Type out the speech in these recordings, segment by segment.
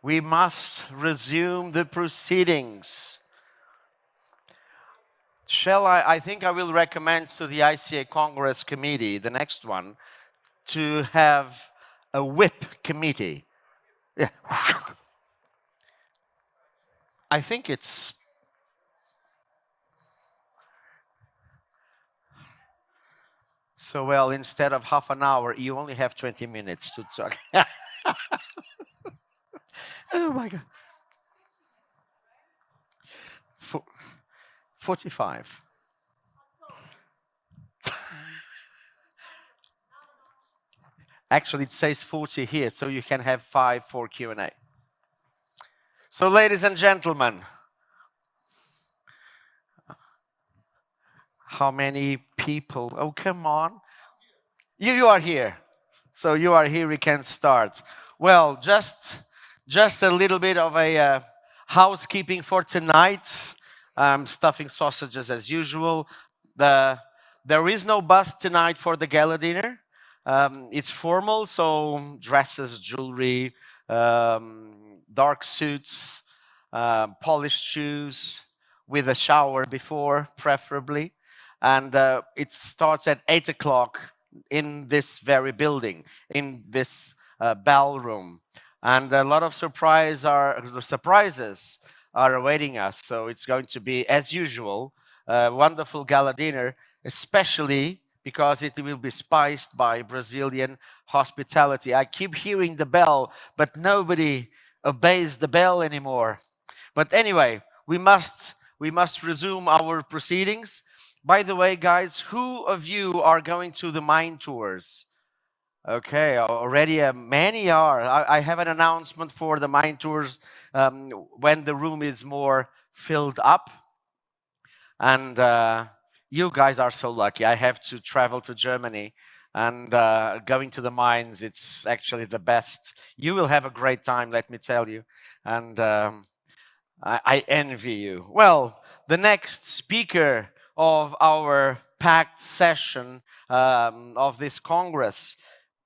we must resume the proceedings. I think I will recommend to the ICA Congress Committee, the next one, to have a whip committee. Yeah. I think it's... So, well, instead of half an hour, you only have 20 minutes to talk. Oh my God. 45. Actually, it says 40 here, so you can have 5 for Q&A. So, ladies and gentlemen, how many people? Oh, come on. You are here. So you are here, we can start. Well, just a little bit of a housekeeping for tonight. Stuffing sausages as usual. There is no bus tonight for the gala dinner. It's formal, so dresses, jewelry, dark suits, polished shoes, with a shower before, preferably. And it starts at 8 o'clock in this very building, in this ballroom. And a lot of surprises are awaiting us. So it's going to be, as usual, a wonderful gala dinner, especially because it will be spiced by Brazilian hospitality. I keep hearing the bell, but nobody obeys the bell anymore. But anyway, we must resume our proceedings. By the way, guys, who of you are going to the mine tours? Okay, already many are. I have an announcement for the mine tours when the room is more filled up. And you guys are so lucky. I have to travel to Germany, and going to the mines, it's actually the best. You will have a great time, let me tell you. And I envy you. Well, the next speaker of our packed session of this Congress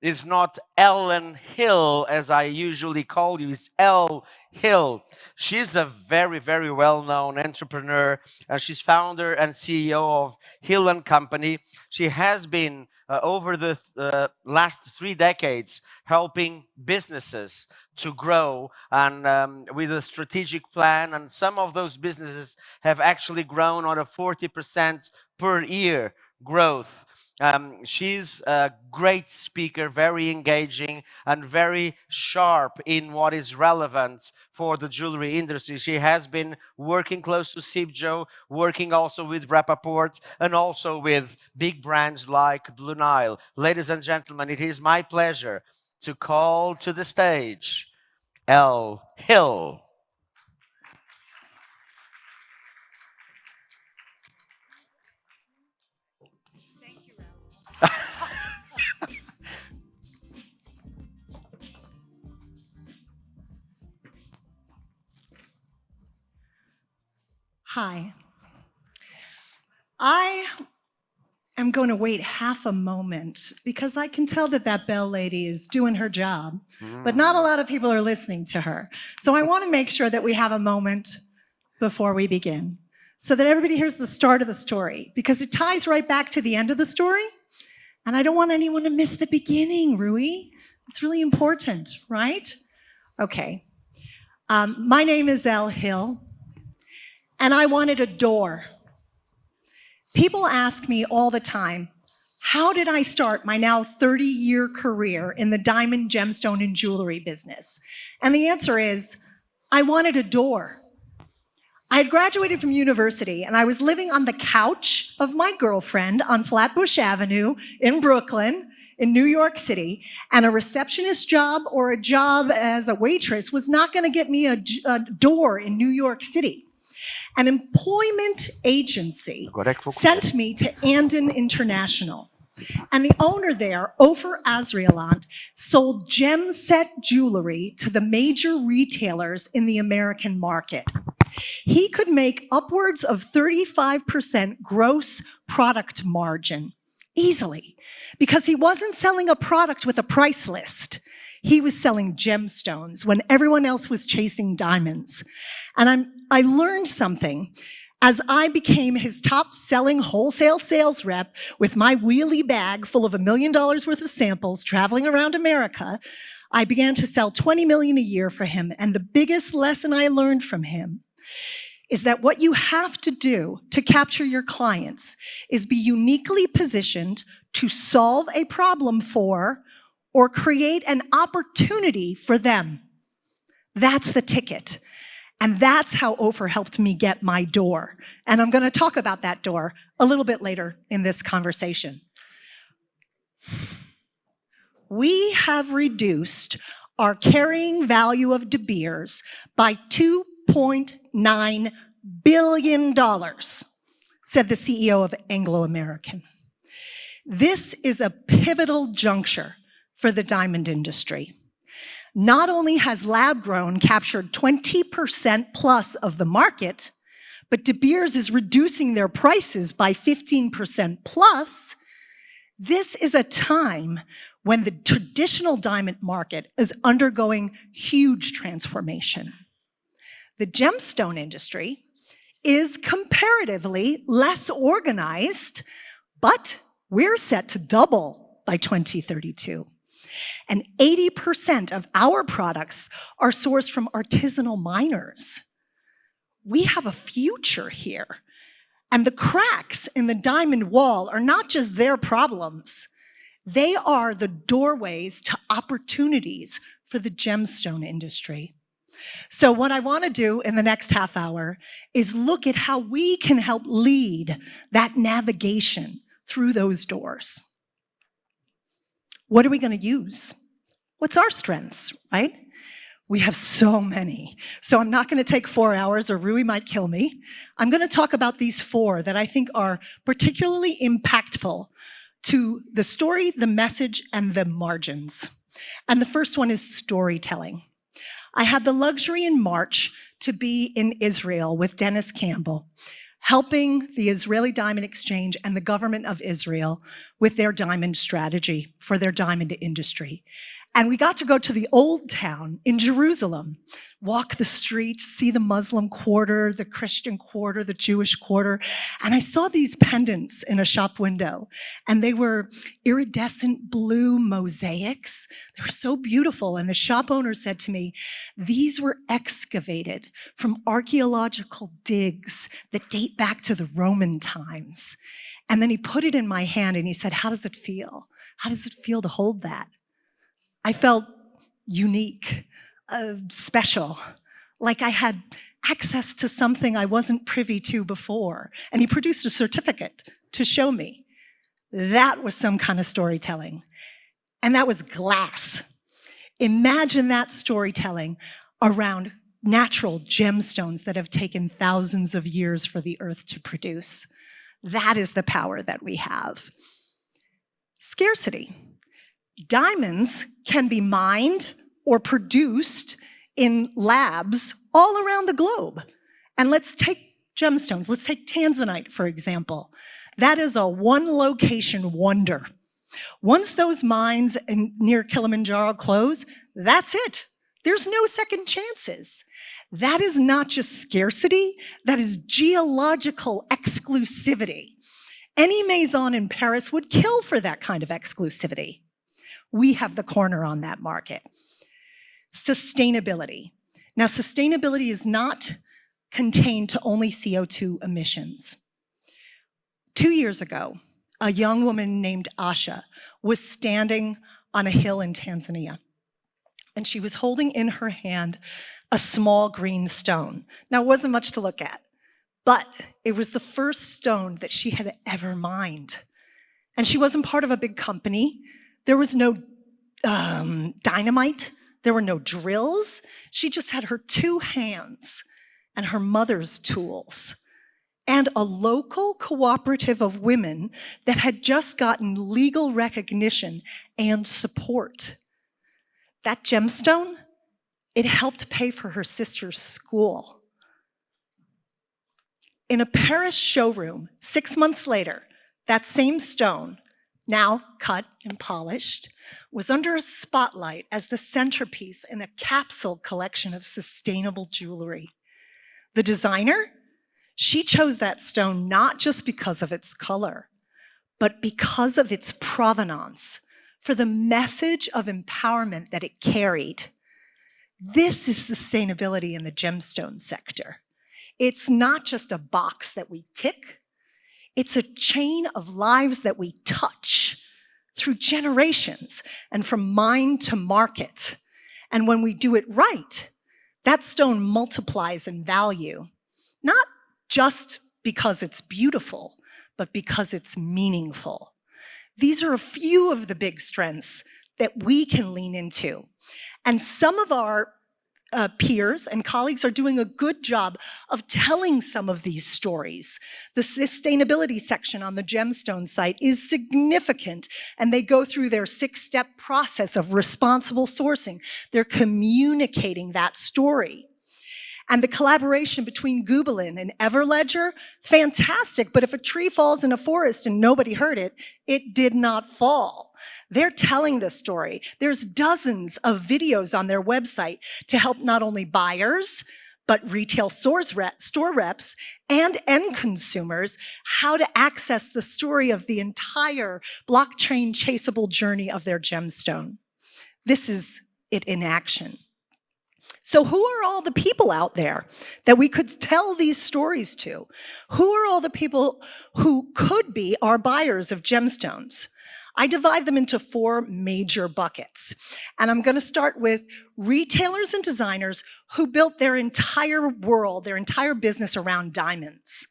is not Elle Hill, as I usually call you, it's Elle Hill. She's a very, very well-known entrepreneur. She's founder and CEO of Hill & Company. She has been, over the last 3 decades, helping businesses to grow and with a strategic plan. And some of those businesses have actually grown on a 40% per year growth. She's a great speaker, very engaging and very sharp in what is relevant for the jewelry industry. She has been working close to Sibjo, working also with Rappaport, and also with big brands like Blue Nile. Ladies and gentlemen, it is my pleasure to call to the stage Elle Hill. Hi. I am going to wait half a moment because I can tell that that bell lady is doing her job, but not a lot of people are listening to her. So I want to make sure that we have a moment before we begin so that everybody hears the start of the story, because it ties right back to the end of the story. And I don't want anyone to miss the beginning, Rui. It's really important, right? Okay. My name is Elle Hill. And I wanted a door. People ask me all the time, how did I start my now 30-year career in the diamond, gemstone, and jewelry business? And the answer is, I wanted a door. I had graduated from university, and I was living on the couch of my girlfriend on Flatbush Avenue in Brooklyn, in New York City, and a receptionist job or a job as a waitress was not going to get me a door in New York City. An employment agency sent me to Andon International. And the owner there, Ofer Azrieland, sold gem set jewelry to the major retailers in the American market. He could make upwards of 35% gross product margin easily, because he wasn't selling a product with a price list. He was selling gemstones when everyone else was chasing diamonds. And I learned something. As I became his top-selling wholesale sales rep with my wheelie bag full of $1 million worth of samples traveling around America, I began to sell $20 million a year for him. And the biggest lesson I learned from him is that what you have to do to capture your clients is be uniquely positioned to solve a problem for or create an opportunity for them. That's the ticket. And that's how Ofer helped me get my door. And I'm going to talk about that door a little bit later in this conversation. We have reduced our carrying value of De Beers by $2.9 billion, said the CEO of Anglo American. This is a pivotal juncture for the diamond industry. Not only has lab-grown captured 20% plus of the market, but De Beers is reducing their prices by 15% plus. This is a time when the traditional diamond market is undergoing huge transformation. The gemstone industry is comparatively less organized, but we're set to double by 2032. And 80% of our products are sourced from artisanal miners. We have a future here. And the cracks in the diamond wall are not just their problems. They are the doorways to opportunities for the gemstone industry. So what I want to do in the next half hour is look at how we can help lead that navigation through those doors. What are we going to use? What's our strengths, right? We have so many. So I'm not going to take 4 hours or Rui might kill me. I'm going to talk about these 4 that I think are particularly impactful to the story, the message, and the margins. And the first one is storytelling. I had the luxury in March to be in Israel with Dennis Campbell, helping the Israeli Diamond Exchange and the government of Israel with their diamond strategy for their diamond industry. And we got to go to the old town in Jerusalem, walk the streets, see the Muslim quarter, the Christian quarter, the Jewish quarter. And I saw these pendants in a shop window, and they were iridescent blue mosaics. They were so beautiful. And the shop owner said to me, these were excavated from archaeological digs that date back to the Roman times. And then he put it in my hand and he said, how does it feel? How does it feel to hold that? I felt unique, special, like I had access to something I wasn't privy to before. And he produced a certificate to show me. That was some kind of storytelling. And that was glass. Imagine that storytelling around natural gemstones that have taken thousands of years for the earth to produce. That is the power that we have. Scarcity. Diamonds can be mined or produced in labs all around the globe. And let's take gemstones. Let's take tanzanite, for example. That is a one-location wonder. Once those mines near Kilimanjaro close, that's it. There's no second chances. That is not just scarcity, that is geological exclusivity. Any maison in Paris would kill for that kind of exclusivity. We have the corner on that market. Sustainability. Now, sustainability is not contained to only CO2 emissions. 2 years ago, a young woman named Asha was standing on a hill in Tanzania, and she was holding in her hand a small green stone. Now, it wasn't much to look at, but it was the first stone that she had ever mined. And she wasn't part of a big company. There was no dynamite. There were no drills. She just had her 2 hands and her mother's tools and a local cooperative of women that had just gotten legal recognition and support. That gemstone, it helped pay for her sister's school. In a Paris showroom, 6 months later, that same stone now cut and polished, was under a spotlight as the centerpiece in a capsule collection of sustainable jewelry. The designer, she chose that stone not just because of its color, but because of its provenance, for the message of empowerment that it carried. This is sustainability in the gemstone sector. It's not just a box that we tick, it's a chain of lives that we touch through generations and from mine to market. And when we do it right, that stone multiplies in value, not just because it's beautiful, but because it's meaningful. These are a few of the big strengths that we can lean into. And some of our peers and colleagues are doing a good job of telling some of these stories. The sustainability section on the gemstone site is significant, and they go through their 6-step process of responsible sourcing. They're communicating that story. And the collaboration between Goobelin and Everledger, fantastic, but if a tree falls in a forest and nobody heard it, it did not fall. They're telling the story. There's dozens of videos on their website to help not only buyers, but retail store reps and end consumers how to access the story of the entire blockchain chaseable journey of their gemstone. This is it in action. So who are all the people out there that we could tell these stories to? Who are all the people who could be our buyers of gemstones? I divide them into 4 major buckets. And I'm going to start with retailers and designers who built their entire world, their entire business around diamonds.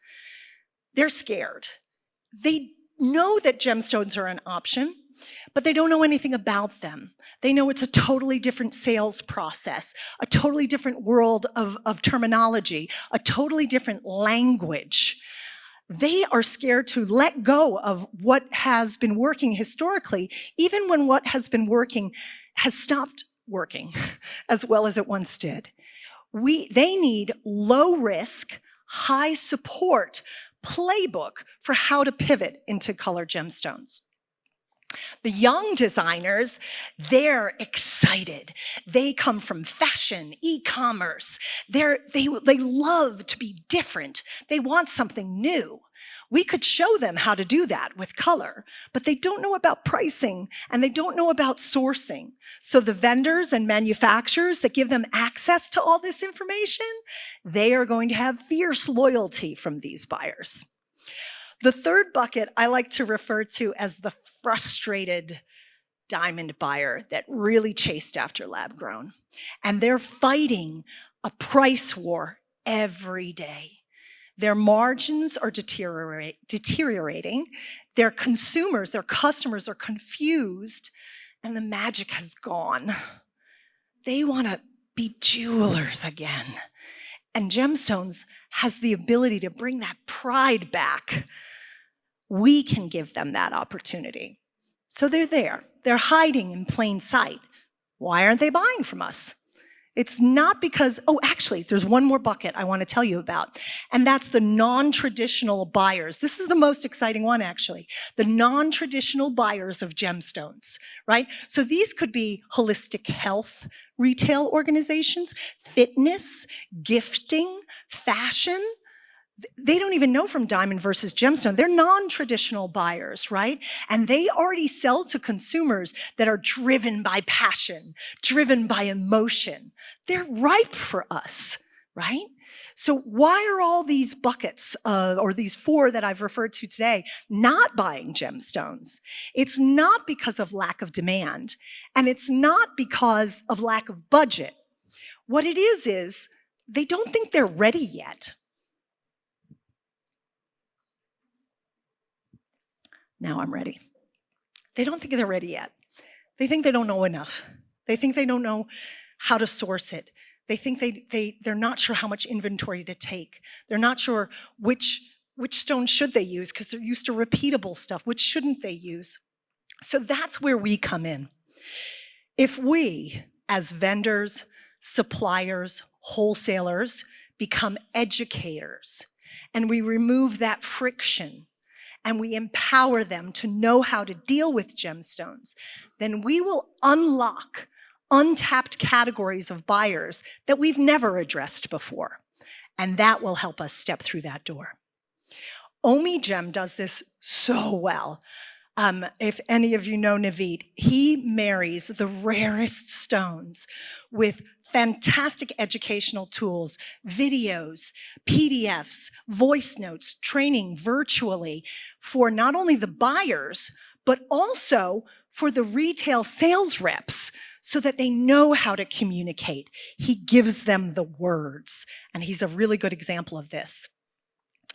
They're scared. They know that gemstones are an option, but they don't know anything about them. They know it's a totally different sales process, a totally different world of terminology, a totally different language. They are scared to let go of what has been working historically, even when what has been working has stopped working as well as it once did. They need low risk, high support playbook for how to pivot into color gemstones. The young designers, they're excited. They come from fashion, e-commerce. They love to be different. They want something new. We could show them how to do that with color, but they don't know about pricing and they don't know about sourcing. So the vendors and manufacturers that give them access to all this information, they are going to have fierce loyalty from these buyers. The third bucket I like to refer to as the frustrated diamond buyer that really chased after lab grown. And they're fighting a price war every day. Their margins are deteriorating. Their consumers, their customers are confused, and the magic has gone. They want to be jewelers again. And gemstones has the ability to bring that pride back. We can give them that opportunity. So they're there. They're hiding in plain sight. Why aren't they buying from us? It's not because, oh, actually, there's one more bucket I want to tell you about, and that's the non-traditional buyers. This is the most exciting one, actually. The non-traditional buyers of gemstones, right? So these could be holistic health retail organizations, fitness, gifting, fashion. They don't even know from diamond versus gemstone. They're non-traditional buyers, right? And they already sell to consumers that are driven by passion, driven by emotion. They're ripe for us, right? So why are all these buckets, or these 4 that I've referred to today, not buying gemstones? It's not because of lack of demand, and it's not because of lack of budget. What it is they don't think they're ready yet. Now I'm ready. They don't think they're ready yet. They think they don't know enough. They think they don't know how to source it. They think they're not sure how much inventory to take. They're not sure which stone should they use because they're used to repeatable stuff. Which shouldn't they use? So that's where we come in. If we, as vendors, suppliers, wholesalers, become educators, and we remove that friction, and we empower them to know how to deal with gemstones, then we will unlock untapped categories of buyers that we've never addressed before. And that will help us step through that door. OmiGem does this so well. If any of you know Naveed, he marries the rarest stones with fantastic educational tools, videos, PDFs, voice notes, training virtually for not only the buyers, but also for the retail sales reps so that they know how to communicate. He gives them the words, and he's a really good example of this.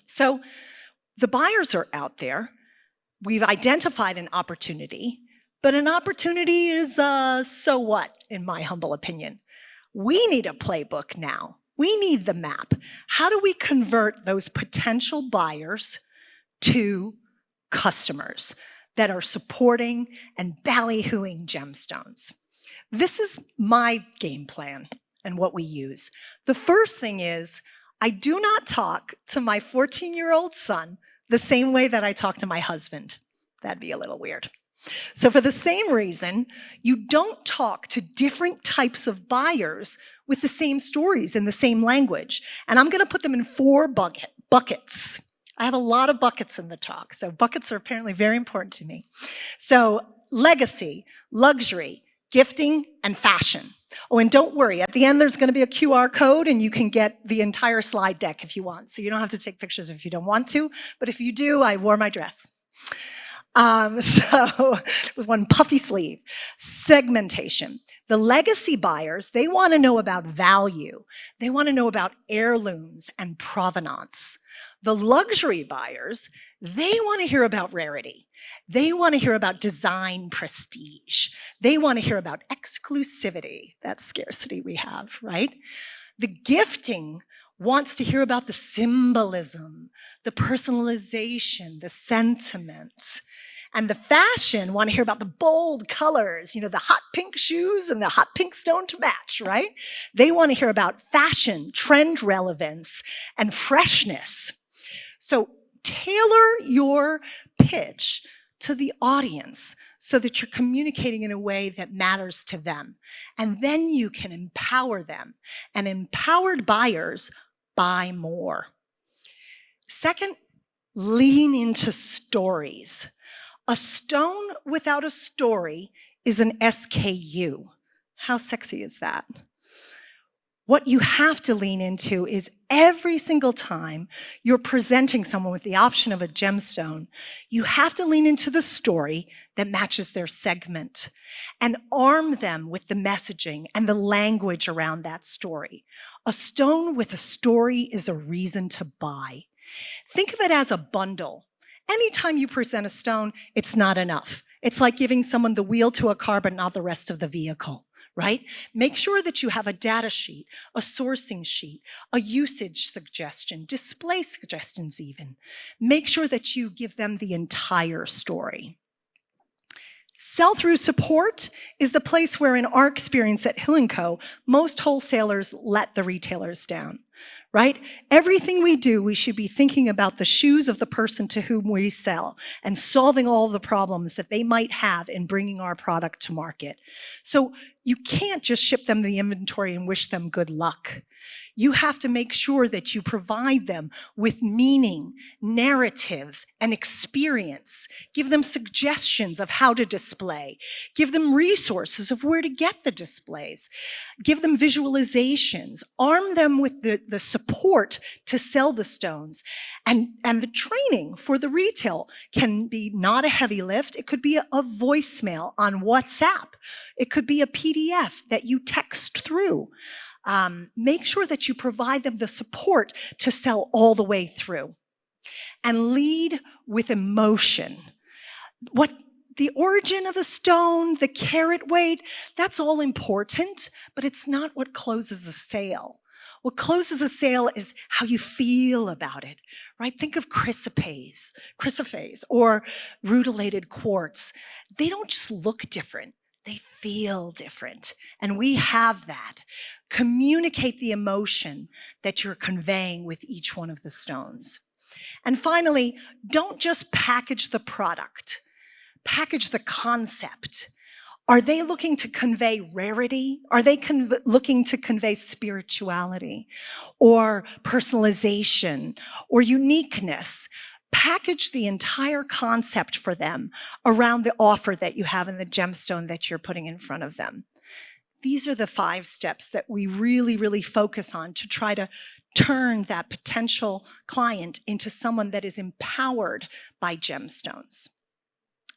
So the buyers are out there. We've identified an opportunity, but an opportunity is so what, in my humble opinion? We need a playbook now. We need the map. How do we convert those potential buyers to customers that are supporting and ballyhooing gemstones? This is my game plan and what we use. The first thing is, I do not talk to my 14-year-old son the same way that I talk to my husband. That'd be a little weird. So for the same reason, you don't talk to different types of buyers with the same stories in the same language. And I'm going to put them in 4 buckets. I have a lot of buckets in the talk, so buckets are apparently very important to me. So legacy, luxury, gifting, and fashion. Oh, and don't worry, at the end there's going to be a QR code and you can get the entire slide deck if you want. So you don't have to take pictures if you don't want to, but if you do, I wore my dress. So with one puffy sleeve. Segmentation. The legacy buyers, they want to know about value. They want to know about heirlooms and provenance. The luxury buyers, they want to hear about rarity. They want to hear about design prestige. They want to hear about exclusivity, that scarcity we have, right? The gifting wants to hear about the symbolism, the personalization, the sentiments. And the fashion want to hear about the bold colors, you know, the hot pink shoes and the hot pink stone to match, right? They want to hear about fashion, trend relevance, and freshness. So tailor your pitch to the audience so that you're communicating in a way that matters to them. And then you can empower them. And empowered buyers buy more. Second, lean into stories. A stone without a story is an SKU. How sexy is that? What you have to lean into is every single time you're presenting someone with the option of a gemstone, you have to lean into the story that matches their segment and arm them with the messaging and the language around that story. A stone with a story is a reason to buy. Think of it as a bundle. Anytime you present a stone, it's not enough. It's like giving someone the wheel to a car, but not the rest of the vehicle, right? Make sure that you have a data sheet, a sourcing sheet, a usage suggestion, display suggestions even. Make sure that you give them the entire story. Sell-through support is the place where, in our experience at Hill & Co., most wholesalers let the retailers down, right? Everything we do, we should be thinking about the shoes of the person to whom we sell and solving all the problems that they might have in bringing our product to market. So you can't just ship them the inventory and wish them good luck. You have to make sure that you provide them with meaning, narrative, and experience. Give them suggestions of how to display. Give them resources of where to get the displays. Give them visualizations. Arm them with the support to sell the stones. And the training for the retail can be not a heavy lift. It could be a voicemail on WhatsApp. It could be a PDF that you text through. Make sure that you provide them the support to sell all the way through. And lead with emotion. What the origin of a stone, the carat weight, that's all important, but it's not what closes a sale. What closes a sale is how you feel about it, right? Think of chrysoprase or rutilated quartz. They don't just look different. They feel different, and we have that. Communicate the emotion that you're conveying with each one of the stones. And finally, don't just package the product, package the concept. Are they looking to convey rarity? Are they looking to convey spirituality or personalization or uniqueness? Package the entire concept for them around the offer that you have in the gemstone that you're putting in front of them. These are the 5 steps that we really, really focus on to try to turn that potential client into someone that is empowered by gemstones.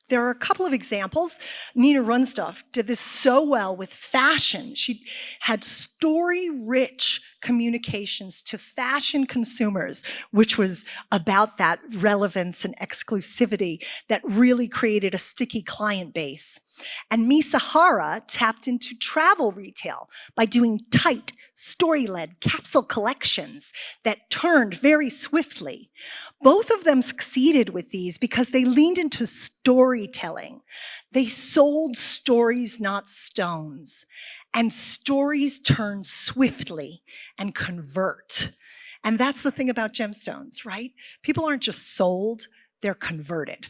There are a couple of examples. Nina Runstoff did this so well with fashion. She had story-rich communications to fashion consumers, which was about that relevance and exclusivity that really created a sticky client base. And Misa Hara tapped into travel retail by doing tight, story-led capsule collections that turned very swiftly. Both of them succeeded with these because they leaned into storytelling. They sold stories, not stones. And stories turn swiftly and convert. And that's the thing about gemstones, right? People aren't just sold, they're converted.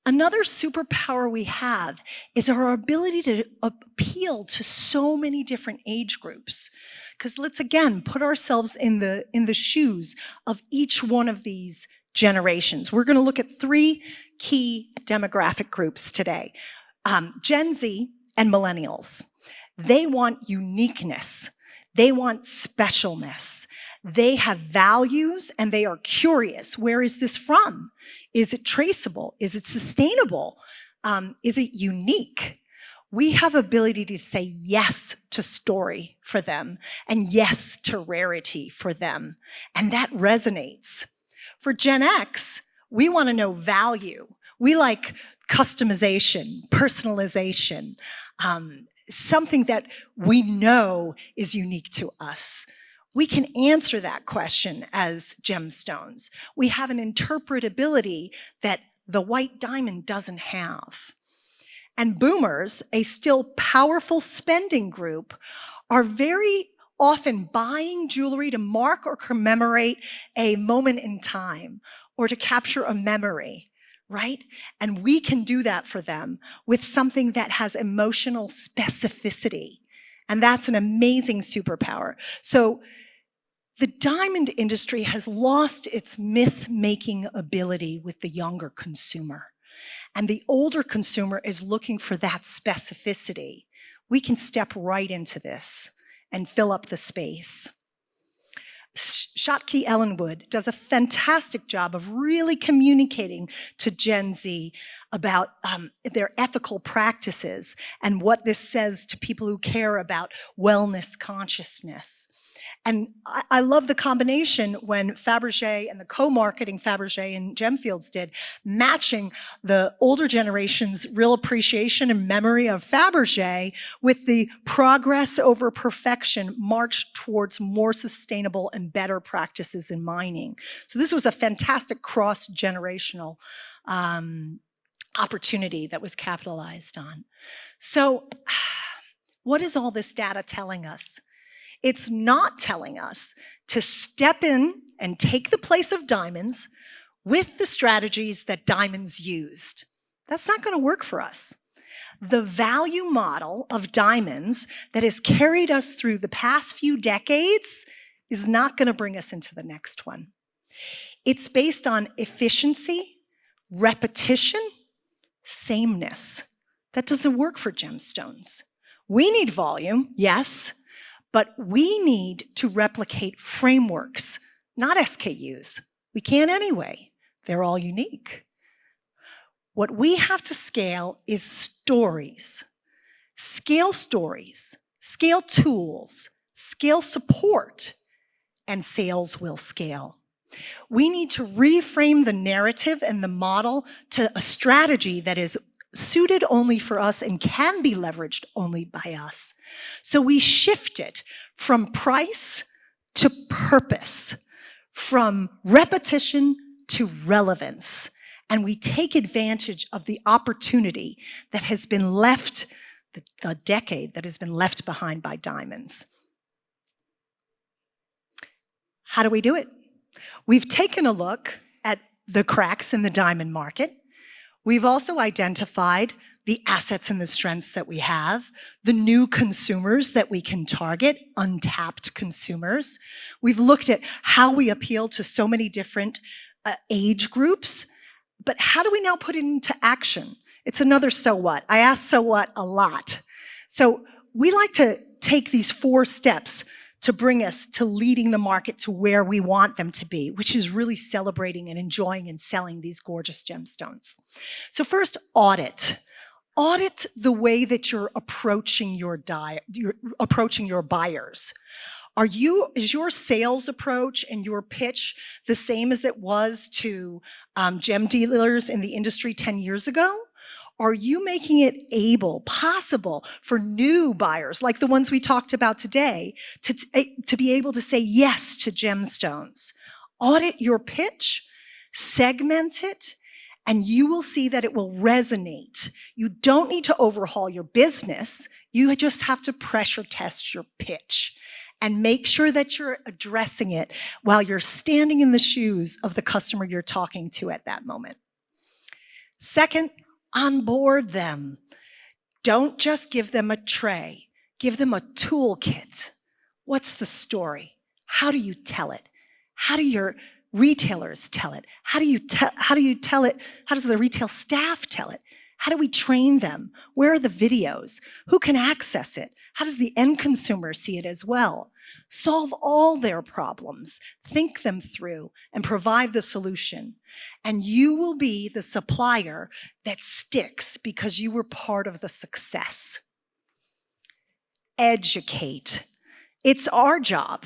Another superpower we have is our ability to appeal to so many different age groups. Because let's again put ourselves in the shoes of each one of these generations. We're going to look at 3 key demographic groups today. Gen Z and millennials. They want uniqueness. They want specialness. They have values and they are curious. Where is this from? Is it traceable? Is it sustainable? Is it unique? We have ability to say yes to story for them and yes to rarity for them. And that resonates. For Gen X, we want to know value. We like customization, personalization, something that we know is unique to us. We can answer that question as gemstones. We have an interpretability that the white diamond doesn't have. And boomers, a still powerful spending group, are very often buying jewelry to mark or commemorate a moment in time or to capture a memory, right? And we can do that for them with something that has emotional specificity. And that's an amazing superpower. So the diamond industry has lost its myth-making ability with the younger consumer. And the older consumer is looking for that specificity. We can step right into this and fill up the space. Shotki Ellenwood does a fantastic job of really communicating to Gen Z about their ethical practices and what this says to people who care about wellness consciousness. And I love the combination when Fabergé and the co-marketing Fabergé and Gemfields did, matching the older generation's real appreciation and memory of Fabergé with the progress over perfection march towards more sustainable and better practices in mining. So this was a fantastic cross-generational opportunity that was capitalized on. So what is all this data telling us? It's not telling us to step in and take the place of diamonds with the strategies that diamonds used. That's not going to work for us. The value model of diamonds that has carried us through the past few decades is not going to bring us into the next one. It's based on efficiency, repetition, sameness. That doesn't work for gemstones. We need volume, yes, but we need to replicate frameworks, not SKUs. We can't anyway. They're all unique. What we have to scale is stories. Scale stories, scale tools, scale support, and sales will scale. We need to reframe the narrative and the model to a strategy that is suited only for us and can be leveraged only by us. So we shift it from price to purpose, from repetition to relevance, and we take advantage of the opportunity that has been left, the decade that has been left behind by diamonds. How do we do it? We've taken a look at the cracks in the diamond market. We've also identified the assets and the strengths that we have, the new consumers that we can target, untapped consumers. We've looked at how we appeal to so many different age groups, but how do we now put it into action? It's another so what. I ask so what a lot. So we like to take these 4 steps to bring us to leading the market to where we want them to be, which is really celebrating and enjoying and selling these gorgeous gemstones. So first, audit. Audit the way that you're approaching your buyers. Is your sales approach and your pitch the same as it was to gem dealers in the industry 10 years ago? Are you making it possible for new buyers, like the ones we talked about today, to be able to say yes to gemstones? Audit your pitch, segment it, and you will see that it will resonate. You don't need to overhaul your business. You just have to pressure test your pitch and make sure that you're addressing it while you're standing in the shoes of the customer you're talking to at that moment. Second, onboard them. Don't just give them a tray. Give them a toolkit. What's the story? How do you tell it? How do your retailers tell it? How do you tell it? How does the retail staff tell it? How do we train them? Where are the videos? Who can access it? How does the end consumer see it as well? Solve all their problems, think them through, and provide the solution. And you will be the supplier that sticks because you were part of the success. Educate. It's our job,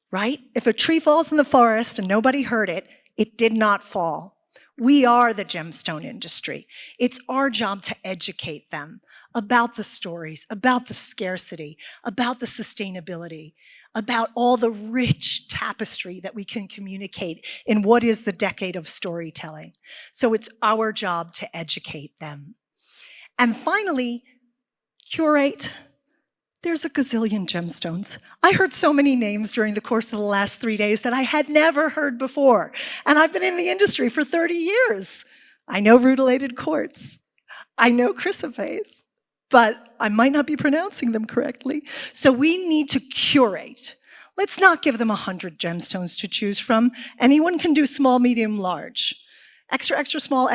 right? If a tree falls in the forest and nobody heard it, it did not fall. We are the gemstone industry. It's our job to educate them about the stories, about the scarcity, about the sustainability, about all the rich tapestry that we can communicate in what is the decade of storytelling. So it's our job to educate them. And finally, curate. There's a gazillion gemstones. I heard so many names during the course of the last 3 days that I had never heard before. And I've been in the industry for 30 years. I know rutilated quartz. I know chrysoprase, but I might not be pronouncing them correctly. So we need to curate. Let's not give them 100 gemstones to choose from. Anyone can do small, medium, large. Extra, extra small,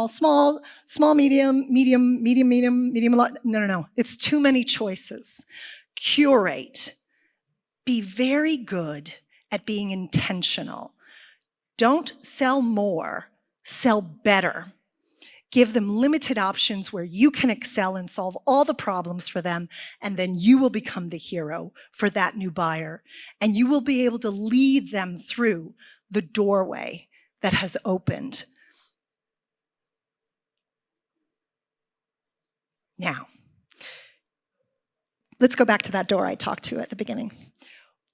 small, small, medium, medium, medium, medium, medium, large. No. It's too many choices. Curate. Be very good at being intentional. Don't sell more, sell better. Give them limited options where you can excel and solve all the problems for them, and then you will become the hero for that new buyer. And you will be able to lead them through the doorway that has opened. Now, let's go back to that door I talked to at the beginning.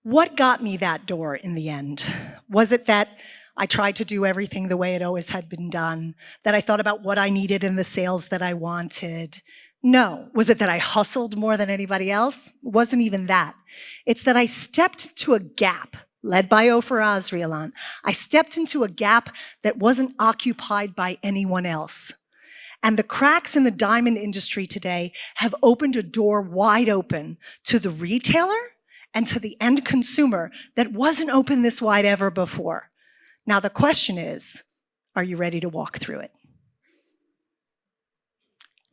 What got me that door in the end? Was it that I tried to do everything the way it always had been done, that I thought about what I needed in the sales that I wanted? No. Was it that I hustled more than anybody else? It wasn't even that. It's that I stepped into a gap, led by Ofer Azrielon. I stepped into a gap that wasn't occupied by anyone else. And the cracks in the diamond industry today have opened a door wide open to the retailer and to the end consumer that wasn't open this wide ever before. Now the question is, are you ready to walk through it?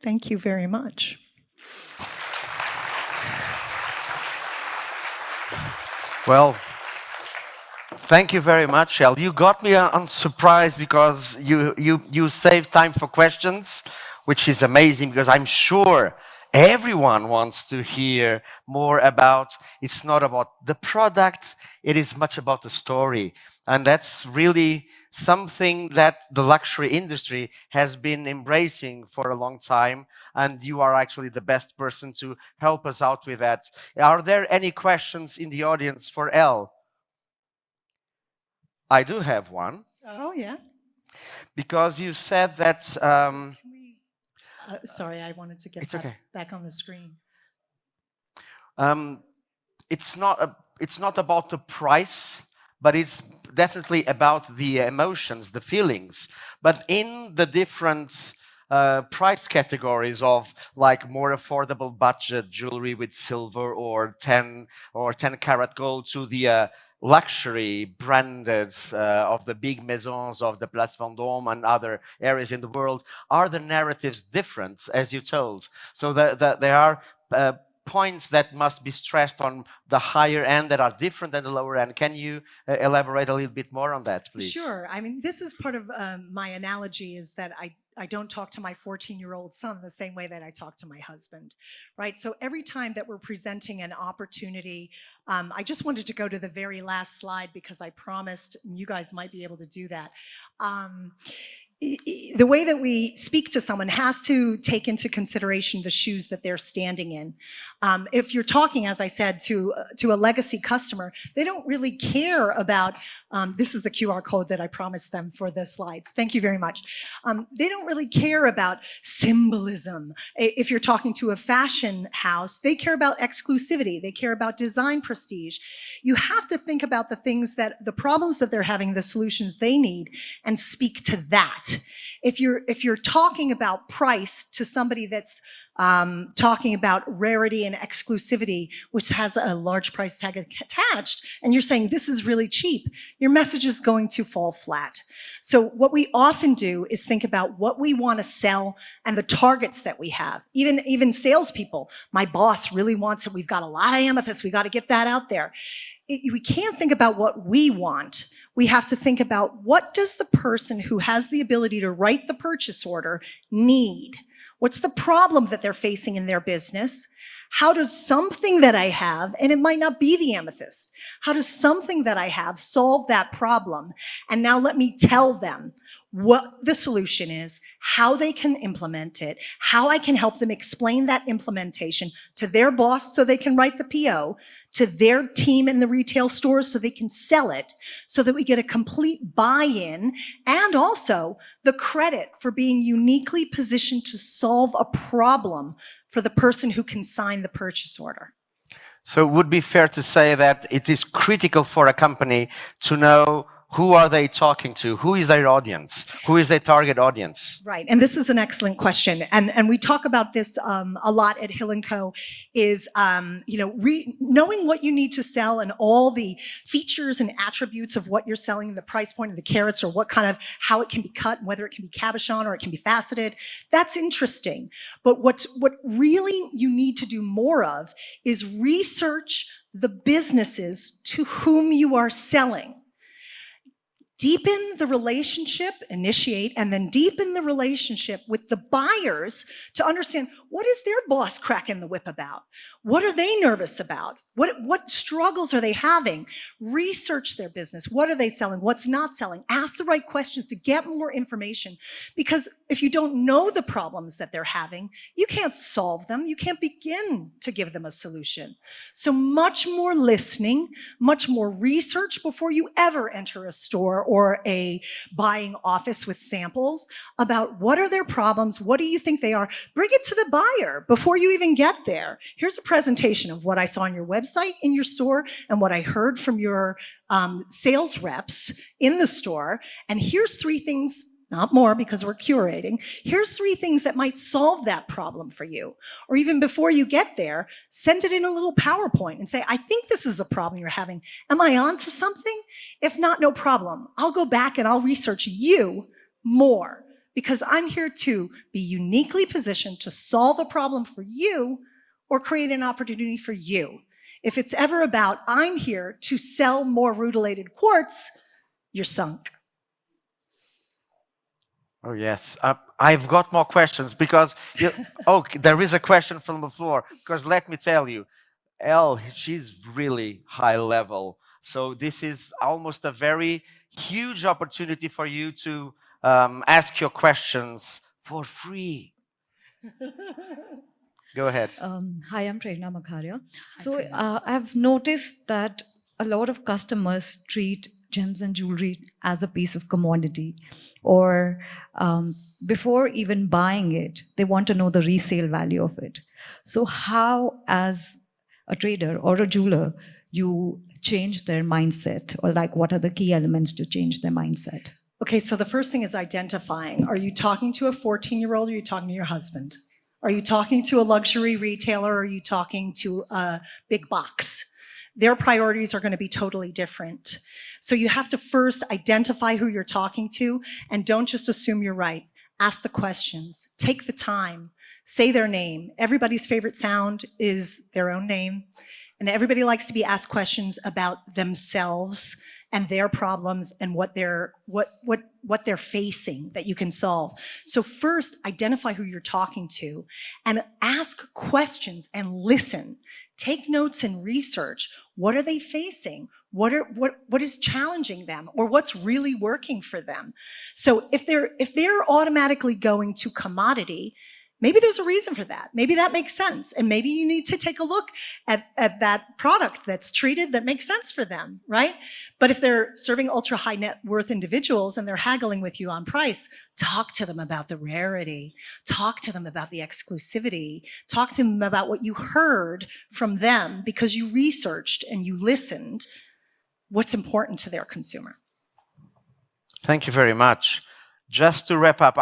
Thank you very much. Well, thank you very much, Elle. You got me on surprise because you saved time for questions, which is amazing because I'm sure everyone wants to hear more about, it's not about the product, it is much about the story. And that's really something that the luxury industry has been embracing for a long time. And you are actually the best person to help us out with that. Are there any questions in the audience for Elle? I do have one. Oh, yeah. Because you said that... sorry, I wanted to get that back on the screen. It's not about the price, but it's definitely about the emotions, the feelings. But in the different price categories of like more affordable budget jewelry with silver or 10 karat gold to the luxury branded of the big maisons of the Place Vendôme and other areas in the world, are the narratives different, as you told? So there are points that must be stressed on the higher end that are different than the lower end. Can you elaborate a little bit more on that, please? Sure. I mean, this is part of my analogy, is that I don't talk to my 14-year-old son the same way that I talk to my husband, right? So every time that we're presenting an opportunity, I just wanted to go to the very last slide because I promised you guys might be able to do that. The way that we speak to someone has to take into consideration the shoes that they're standing in. If you're talking, as I said, to a legacy customer, they don't really care about, this is the QR code that I promised them for the slides. Thank you very much. They don't really care about symbolism. If you're talking to a fashion house, they care about exclusivity. They care about design prestige. You have to think about the things the problems that they're having, the solutions they need, and speak to that. If you're talking about price to somebody that's talking about rarity and exclusivity, which has a large price tag attached, and you're saying this is really cheap, your message is going to fall flat. So what we often do is think about what we want to sell and the targets that we have. Even salespeople, my boss really wants it. We've got a lot of amethyst. We got to get that out there. We can't think about what we want. We have to think about, what does the person who has the ability to write the purchase order need? What's the problem that they're facing in their business? How does something that I have, and it might not be the amethyst, how does something that I have solve that problem? And now let me tell them what the solution is, how they can implement it, how I can help them explain that implementation to their boss so they can write the PO, to their team in the retail stores so they can sell it, so that we get a complete buy-in, and also the credit for being uniquely positioned to solve a problem for the person who can sign the purchase order. So it would be fair to say that it is critical for a company to know who are they talking to? Who is their audience? Who is their target audience? Right, and this is an excellent question, and we talk about this a lot at Hill & Co. Is knowing what you need to sell and all the features and attributes of what you're selling, the price point of the carats, or how it can be cut, whether it can be cabochon or it can be faceted. That's interesting, but what really you need to do more of is research the businesses to whom you are selling. Deepen the relationship, initiate, and then deepen the relationship with the buyers to understand, what is their boss cracking the whip about? What are they nervous about? What struggles are they having? Research their business. What are they selling? What's not selling? Ask the right questions to get more information. Because if you don't know the problems that they're having, you can't solve them. You can't begin to give them a solution. So much more listening, much more research before you ever enter a store or a buying office with samples about what are their problems, what do you think they are. Bring it to the buyer before you even get there. Here's a presentation of what I saw on your website, in your store, and what I heard from your sales reps in the store. And here's 3 things, not more because we're curating, here's 3 things that might solve that problem for you. Or even before you get there, send it in a little PowerPoint and say, I think this is a problem you're having. Am I on to something? If not, no problem. I'll go back and I'll research you more, because I'm here to be uniquely positioned to solve a problem for you or create an opportunity for you. If it's ever about, I'm here to sell more rutilated quartz, you're sunk. Oh, yes. I've got more questions because, there is a question from the floor. Because let me tell you, Elle, she's really high level. So this is almost a very huge opportunity for you to ask your questions for free. Go ahead. Hi, I'm Prerna Makharia. So I've noticed that a lot of customers treat gems and jewelry as a piece of commodity, or before even buying it, they want to know the resale value of it. So how, as a trader or a jeweler, you change their mindset, or like what are the key elements to change their mindset? Okay, so the first thing is identifying. Are you talking to a 14-year-old or are you talking to your husband? Are you talking to a luxury retailer or are you talking to a big box? Their priorities are going to be totally different. So you have to first identify who you're talking to, and don't just assume you're right. Ask the questions. Take the time. Say their name. Everybody's favorite sound is their own name. And everybody likes to be asked questions about themselves and their problems and what they're facing that you can solve. So first, identify who you're talking to and ask questions and listen. Take notes and research. What are they facing? What is challenging them, or what's really working for them? So if they're automatically going to commodity, maybe there's a reason for that. Maybe that makes sense. And maybe you need to take a look at that product that's treated that makes sense for them, right? But if they're serving ultra high net worth individuals and they're haggling with you on price, talk to them about the rarity. Talk to them about the exclusivity. Talk to them about what you heard from them because you researched and you listened what's important to their consumer. Thank you very much. Just to wrap up,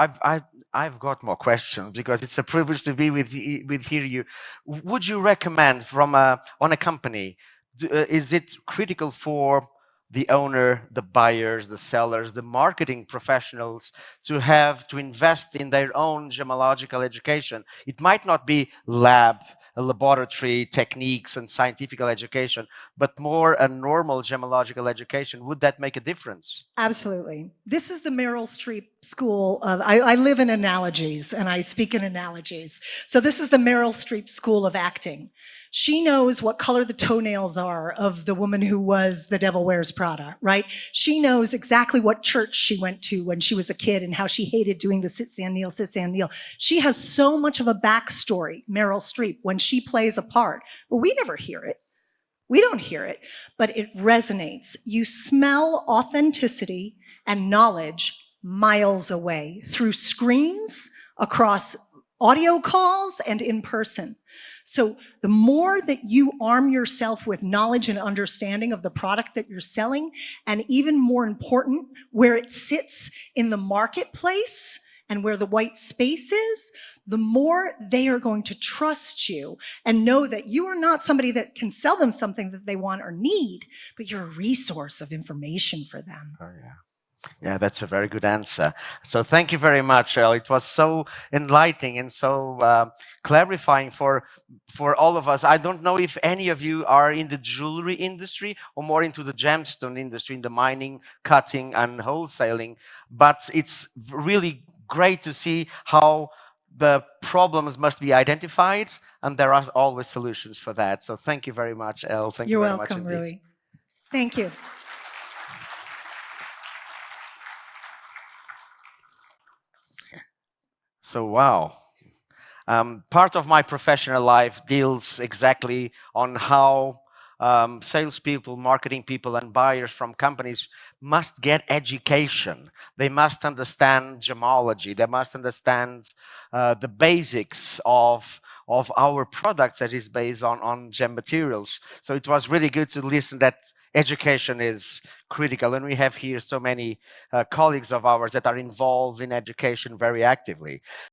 I've got more questions because it's a privilege to be with you. Would you recommend on a company, is it critical for the owner, the buyers, the sellers, the marketing professionals to invest in their own gemological education? It might not be laboratory techniques and scientific education, but more a normal gemological education. Would that make a difference? Absolutely. This is the Meryl Streep school of, I live in analogies and I speak in analogies. So this is the Meryl Streep school of acting. She knows what color the toenails are of the woman who was The Devil Wears Prada, right? She knows exactly what church she went to when she was a kid and how she hated doing the sit, stand, kneel, sit, stand, kneel. She has so much of a backstory, Meryl Streep, when she plays a part, but we never hear it. We don't hear it, but it resonates. You smell authenticity and knowledge miles away through screens, across audio calls, and in person. So the more that you arm yourself with knowledge and understanding of the product that you're selling, and even more important, where it sits in the marketplace and where the white space is, the more they are going to trust you and know that you are not somebody that can sell them something that they want or need, but you're a resource of information for them. Oh, yeah. Yeah, that's a very good answer. So thank you very much, Elle. It was so enlightening and so clarifying for all of us. I don't know if any of you are in the jewelry industry or more into the gemstone industry, in the mining, cutting, and wholesaling, but it's really great to see how the problems must be identified, and there are always solutions for that. So thank you very much, Elle. Thank you very much indeed. You're welcome, Rui. Thank you. So, wow. Part of my professional life deals exactly on how salespeople, marketing people, and buyers from companies must get education. They must understand gemology. They must understand the basics of our products that is based on gem materials. So it was really good to listen that education is critical, and we have here so many colleagues of ours that are involved in education very actively.